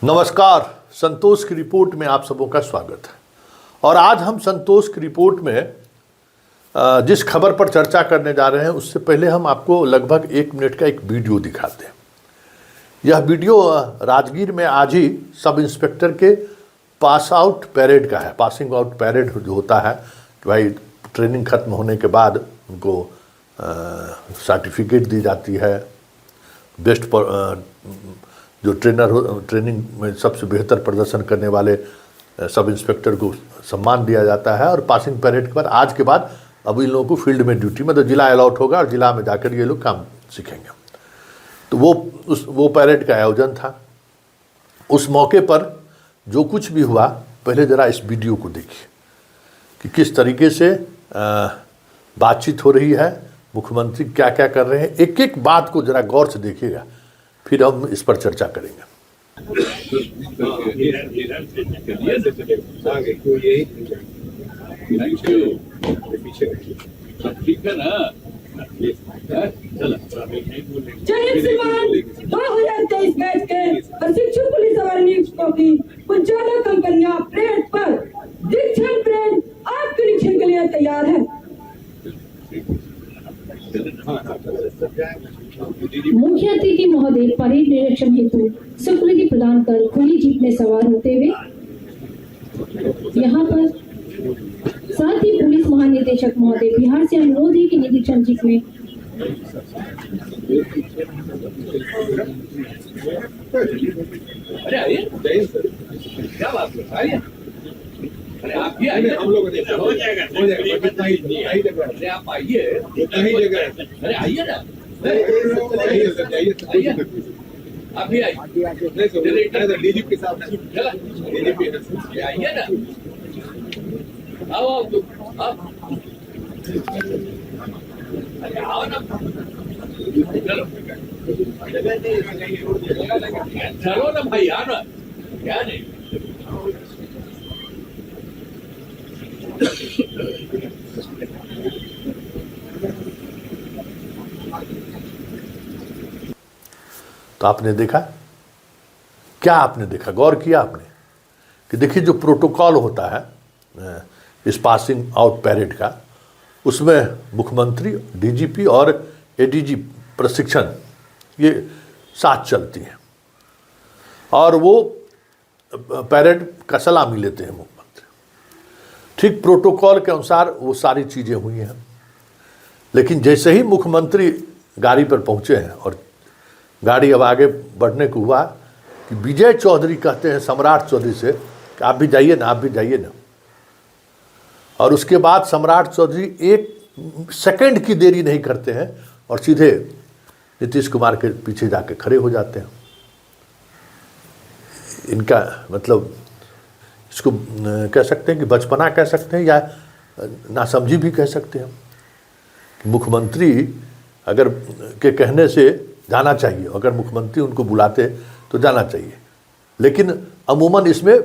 नमस्कार, संतोष की रिपोर्ट में आप सबों का स्वागत है। और आज हम संतोष की रिपोर्ट में जिस खबर पर चर्चा करने जा रहे हैं उससे पहले हम आपको लगभग 1 मिनट का एक वीडियो दिखाते हैं। यह वीडियो राजगीर में आज ही सब इंस्पेक्टर के पास आउट पैरेड का है। पासिंग आउट पैरेड जो होता है कि भाई ट्रेनिंग खत्म होने के बाद उनको सर्टिफिकेट दी जाती है। बेस्ट जो ट्रेनिंग में सबसे बेहतर प्रदर्शन करने वाले सब इंस्पेक्टर को सम्मान दिया जाता है। और पासिंग पैरेड के बाद आज के बाद अब इन लोगों को फील्ड में ड्यूटी मतलब जिला अलॉट होगा और जिला में जाकर ये लोग काम सीखेंगे। तो वो पैरेड का आयोजन था। उस मौके पर जो कुछ भी हुआ, पहले ज़रा इस वीडियो को देखिए कि किस तरीके से बातचीत हो रही है, मुख्यमंत्री क्या क्या कर रहे हैं। एक एक बात को ज़रा गौर से देखिएगा, फिर हम इस पर चर्चा करेंगे। ठीक है ना? 2023 बैच के प्रशिक्षु पुलिस सवार निरीक्षकों की कुछ 14 कंपनियां परेड पर दीक्षण परेड आपके निरीक्षण के लिए तैयार है। मुख्य अतिथि महोदय परेड निरीक्षण हेतु स्वीकृति प्रदान कर खुली जीप में सवार होते हुए यहाँ पर साथ ही पुलिस महानिदेशक महोदय बिहार से अनुरोध है कि निरीक्षण जीप में अरे आइए, क्या बात है? आइए, अरे आप भी आइए, हम लोग हो जाएगा। अरे आप आइए, अरे आइए ना, आइए, आप भी आइए, डीजीपी के साथ चला, डीजीपी आइए ना, आओ अरे आओ ना, चलो ना भाई, आओ ना, क्या नहीं। तो आपने देखा, क्या आपने देखा, गौर किया आपने कि देखिए जो प्रोटोकॉल होता है इस पासिंग आउट पैरेड का, उसमें मुख्यमंत्री, डीजीपी और एडीजी प्रशिक्षण ये साथ चलती हैं और वो पैरेड का सलामी लेते हैं मुख्यमंत्री। ठीक प्रोटोकॉल के अनुसार वो सारी चीज़ें हुई हैं। लेकिन जैसे ही मुख्यमंत्री गाड़ी पर पहुँचे हैं और गाड़ी अब आगे बढ़ने को हुआ कि विजय चौधरी कहते हैं सम्राट चौधरी से कि आप भी जाइए ना, आप भी जाइए ना। और उसके बाद सम्राट चौधरी 1 सेकंड की देरी नहीं करते हैं और सीधे नीतीश कुमार के पीछे जाके खड़े हो जाते हैं। इनका मतलब इसको कह सकते हैं कि बचपना कह सकते हैं या नासमझी भी कह सकते हैं कि मुख्यमंत्री अगर के कहने से जाना चाहिए, अगर मुख्यमंत्री उनको बुलाते तो जाना चाहिए। लेकिन अमूमन इसमें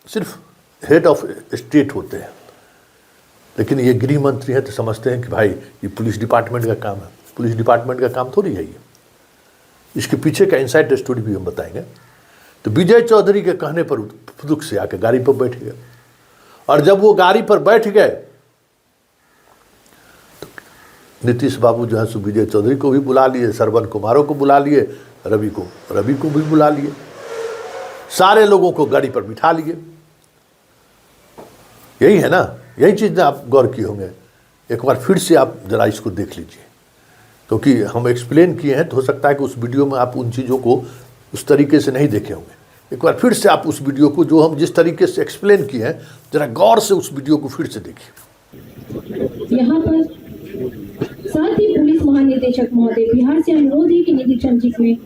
सिर्फ हेड ऑफ स्टेट होते हैं, लेकिन ये गृह मंत्री हैं तो समझते हैं कि भाई ये पुलिस डिपार्टमेंट का काम है। पुलिस डिपार्टमेंट का काम थोड़ी है ये। इसके पीछे का इनसाइड स्टोरी भी हम बताएंगे। तो विजय चौधरी के कहने पर फुदुक से आके गाड़ी पर बैठ गए और जब वो गाड़ी पर बैठ गए तो नीतीश बाबू जो है सो विजय चौधरी को भी बुला लिए, श्रवण कुमारों को बुला लिए, रवि को भी बुला लिए, सारे लोगों को गाड़ी पर बिठा लिए। यही है ना, यही चीज़ आप गौर किए होंगे। एक बार फिर से आप जरा इसको देख लीजिए, क्योंकि हम एक्सप्लेन किए हैं तो हो सकता है कि उस वीडियो में आप उन चीज़ों को उस तरीके से नहीं देखे होंगे। एक बार फिर से आप उस वीडियो को जो हम जिस तरीके से एक्सप्लेन किए हैं, जरा गौर से उस वीडियो को फिर से देखिए। यहाँ पर साथ ही पुलिस महानिदेशक महोदय बिहार से अनुरोध है कि निरीक्षण जीप में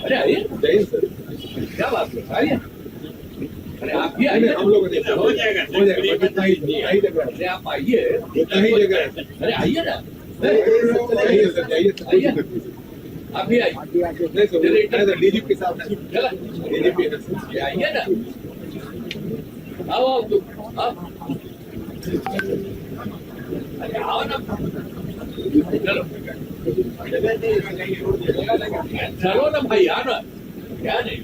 अरे आइए, क्या बात है? आइए, अरे आप भी आइए, हम लोग हो जाएगा। अरे आप आइए, अरे आइए ना, आइए, आप भी आइए, डीजीपी के साथ चला, डीजीपी आइए ना, आओ, अरे आओ ना, चलो चलो ना भाई यार, क्या नहीं।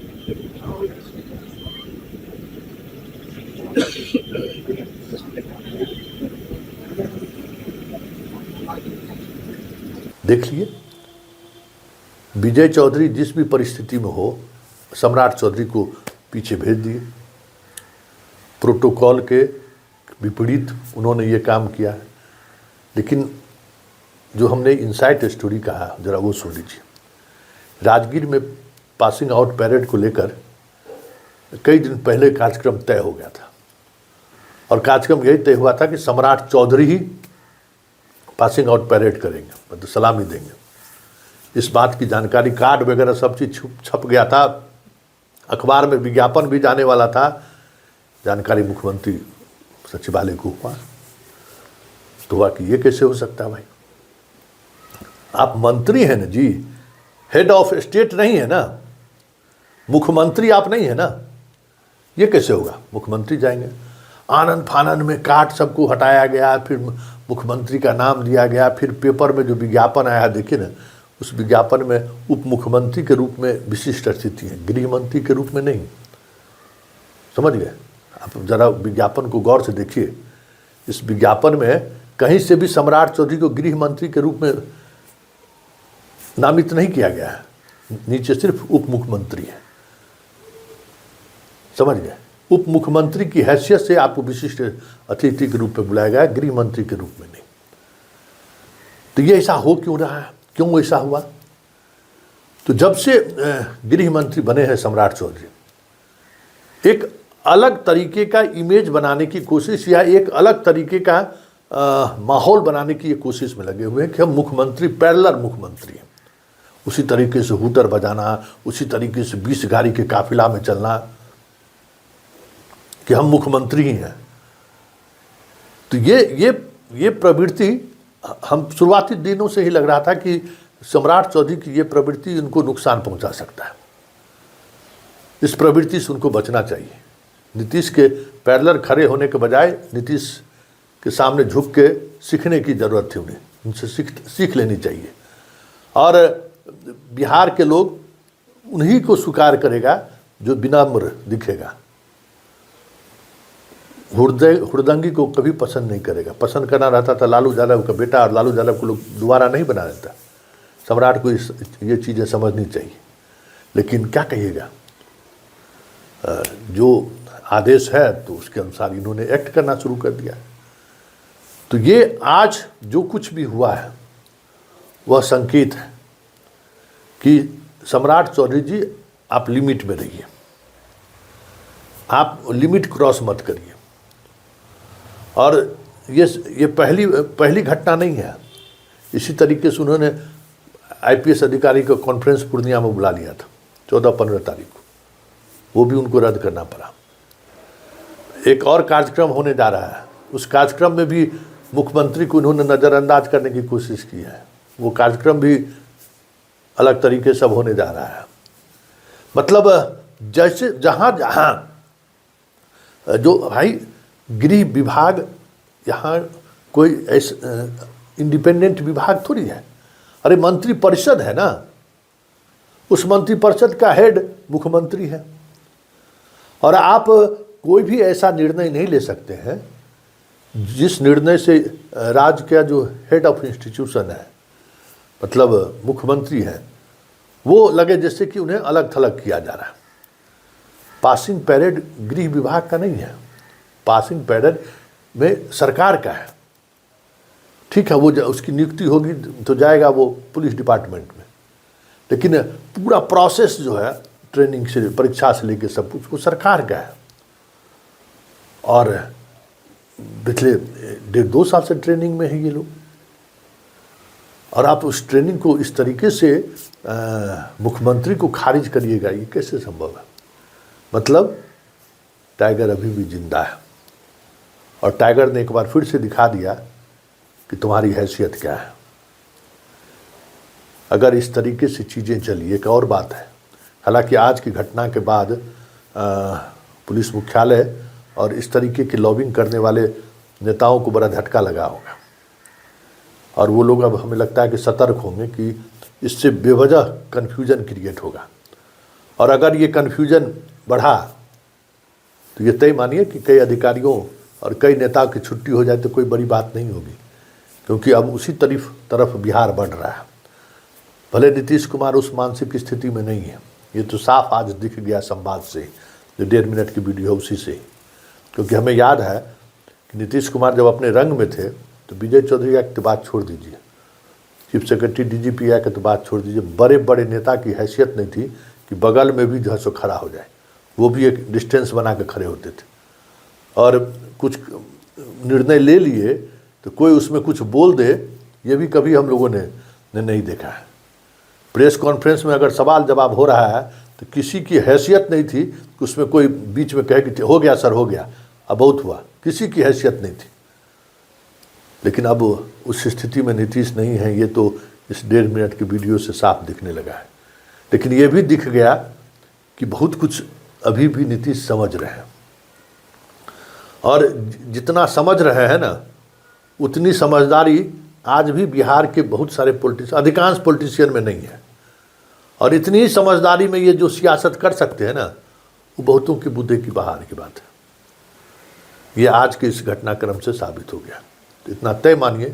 देख लिए, विजय चौधरी जिस भी परिस्थिति में हो, सम्राट चौधरी को पीछे भेज दिए। प्रोटोकॉल के विपरीत उन्होंने ये काम किया है। लेकिन जो हमने इनसाइट स्टोरी कहा, जरा वो सुन लीजिए। राजगीर में पासिंग आउट पैरेड को लेकर कई दिन पहले कार्यक्रम तय हो गया था, और कार्यक्रम यही तय हुआ था कि सम्राट चौधरी ही पासिंग आउट पैरेड करेंगे, मतलब सलामी देंगे। इस बात की जानकारी, कार्ड वगैरह सब चीज़ छप गया था, अखबार में विज्ञापन भी जाने वाला था। जानकारी मुख्यमंत्री सचिवालय को हुआ तो हुआ कि ये कैसे हो सकता है भाई, आप मंत्री हैं ना जी, हेड ऑफ स्टेट नहीं है ना, मुख्यमंत्री आप नहीं है ना, ये कैसे होगा। मुख्यमंत्री जाएंगे, आनंद फानंद में कार्ड सबको हटाया गया, फिर मुख्यमंत्री का नाम दिया गया, फिर पेपर में जो विज्ञापन आया, देखिए ना, उस विज्ञापन में उप मुख्यमंत्री के रूप में विशिष्ट स्थिति है, गृह मंत्री के रूप में नहीं। समझ गए आप, जरा विज्ञापन को गौर से देखिए। इस विज्ञापन में कहीं से भी सम्राट चौधरी को गृह मंत्री के रूप में नामित नहीं किया गया है, नीचे सिर्फ उप मुख्यमंत्री है। समझ गए, उप मुख्यमंत्री की हैसियत से आपको विशिष्ट अतिथि के रूप में बुलाया गया, गृह मंत्री के रूप में नहीं। तो ये ऐसा हो क्यों रहा है, क्यों ऐसा हुआ। तो जब से गृह मंत्री बने हैं सम्राट चौधरी, एक अलग तरीके का इमेज बनाने की कोशिश, या एक अलग तरीके का माहौल बनाने की कोशिश में लगे हुए हैं कि हम मुख्यमंत्री, पैरेलल मुख्यमंत्री हैं। उसी तरीके से हूटर बजाना, उसी तरीके से 20 गाड़ी के काफिला में चलना कि हम मुख्यमंत्री ही हैं। तो ये प्रवृत्ति हम शुरुआती दिनों से ही लग रहा था कि सम्राट चौधरी की ये प्रवृत्ति उनको नुकसान पहुंचा सकता है। इस प्रवृत्ति से उनको बचना चाहिए। नीतीश के पैरेलल खड़े होने के बजाय नीतीश के सामने झुक के सीखने की ज़रूरत थी, उन्हें उनसे सीख लेनी चाहिए। और बिहार के लोग उन्हीं को स्वीकार करेगा जो विनम्र दिखेगा, हुड़दंगी को कभी पसंद नहीं करेगा। पसंद करना रहता था लालू यादव का बेटा, और लालू यादव को लोग दोबारा नहीं बना देता। सम्राट को ये चीज़ें समझनी चाहिए। लेकिन क्या कहिएगा, जो आदेश है तो उसके अनुसार इन्होंने एक्ट करना शुरू कर दिया। तो ये आज जो कुछ भी हुआ है वह संकेत है कि सम्राट चौधरी जी, आप लिमिट में रहिए, आप लिमिट क्रॉस मत करिए। और ये पहली घटना नहीं है। इसी तरीके से उन्होंने आईपीएस अधिकारी को कॉन्फ्रेंस पूर्णिया में बुला लिया था 14-15 तारीख को, वो भी उनको रद्द करना पड़ा। एक और कार्यक्रम होने जा रहा है, उस कार्यक्रम में भी मुख्यमंत्री को उन्होंने नज़रअंदाज करने की कोशिश की है। वो कार्यक्रम भी अलग तरीके से होने जा रहा है। मतलब जैसे जहाँ जो भाई गृह विभाग, यहाँ कोई ऐसा इंडिपेंडेंट विभाग थोड़ी है। अरे मंत्री परिषद है ना, उस मंत्री परिषद का हेड मुख्यमंत्री है। और आप कोई भी ऐसा निर्णय नहीं ले सकते हैं जिस निर्णय से राज्य का जो हेड ऑफ इंस्टीट्यूशन है, मतलब मुख्यमंत्री है, वो लगे जैसे कि उन्हें अलग थलग किया जा रहा है। पासिंग पैरेड गृह विभाग का नहीं है, पासिंग पैरेड में सरकार का है। ठीक है, वो उसकी नियुक्ति होगी तो जाएगा वो पुलिस डिपार्टमेंट में, लेकिन पूरा प्रोसेस जो है ट्रेनिंग से, परीक्षा से लेकर सब कुछ वो सरकार का है। और पिछले 1.5-2 साल से ट्रेनिंग में है ये लोग, और आप उस ट्रेनिंग को इस तरीके से मुख्यमंत्री को खारिज करिएगा, ये कैसे संभव है। मतलब टाइगर अभी भी जिंदा है, और टाइगर ने एक बार फिर से दिखा दिया कि तुम्हारी हैसियत क्या है। अगर इस तरीके से चीज़ें चली, एक और बात है, हालांकि आज की घटना के बाद पुलिस मुख्यालय और इस तरीके की लॉबिंग करने वाले नेताओं को बड़ा झटका लगा होगा। और वो लोग अब हमें लगता है कि सतर्क होंगे कि इससे बेवजह कन्फ्यूजन क्रिएट होगा। और अगर ये कन्फ्यूजन बढ़ा तो ये तय मानिए कि कई अधिकारियों और कई नेताओं की छुट्टी हो जाए तो कोई बड़ी बात नहीं होगी, क्योंकि अब उसी तरफ बिहार बढ़ रहा है। भले नीतीश कुमार उस मानसिक स्थिति में नहीं है, ये तो साफ आज दिख गया संवाद से, जो 1.5 मिनट की वीडियो है उसी से। क्योंकि हमें याद है कि नीतीश कुमार जब अपने रंग में थे तो विजय चौधरी एक्ट की बात छोड़ दीजिए, चीफ सेक्रेटरी DGP एक्ट की बात छोड़ दीजिए, बड़े बड़े नेता की हैसियत नहीं थी कि बगल में भी जो है सो खड़ा हो जाए, वो भी एक डिस्टेंस बना के खड़े होते थे। और कुछ निर्णय ले लिए तो कोई उसमें कुछ बोल दे, ये भी कभी हम लोगों ने नहीं देखा है। प्रेस कॉन्फ्रेंस में अगर सवाल जवाब हो रहा है तो किसी की हैसियत नहीं थी कि उसमें कोई बीच में कहे कि हो गया सर, हो गया, अब बहुत हुआ, किसी की हैसियत नहीं थी। लेकिन अब उस स्थिति में नीतीश नहीं है, ये तो इस 1.5 मिनट की वीडियो से साफ दिखने लगा है। लेकिन ये भी दिख गया कि बहुत कुछ अभी भी नीतीश समझ रहे हैं, और जितना समझ रहे हैं ना, उतनी समझदारी आज भी बिहार के बहुत सारे अधिकांश पॉलिटिशियन में नहीं है। और इतनी ही समझदारी में ये जो सियासत कर सकते हैं ना, वो बहुतों के बुद्धि की बाहर की बात है। ये आज के इस घटनाक्रम से साबित हो गया। तो इतना तय मानिए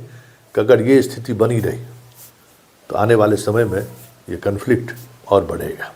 कि अगर ये स्थिति बनी रही तो आने वाले समय में ये कन्फ्लिक्ट और बढ़ेगा।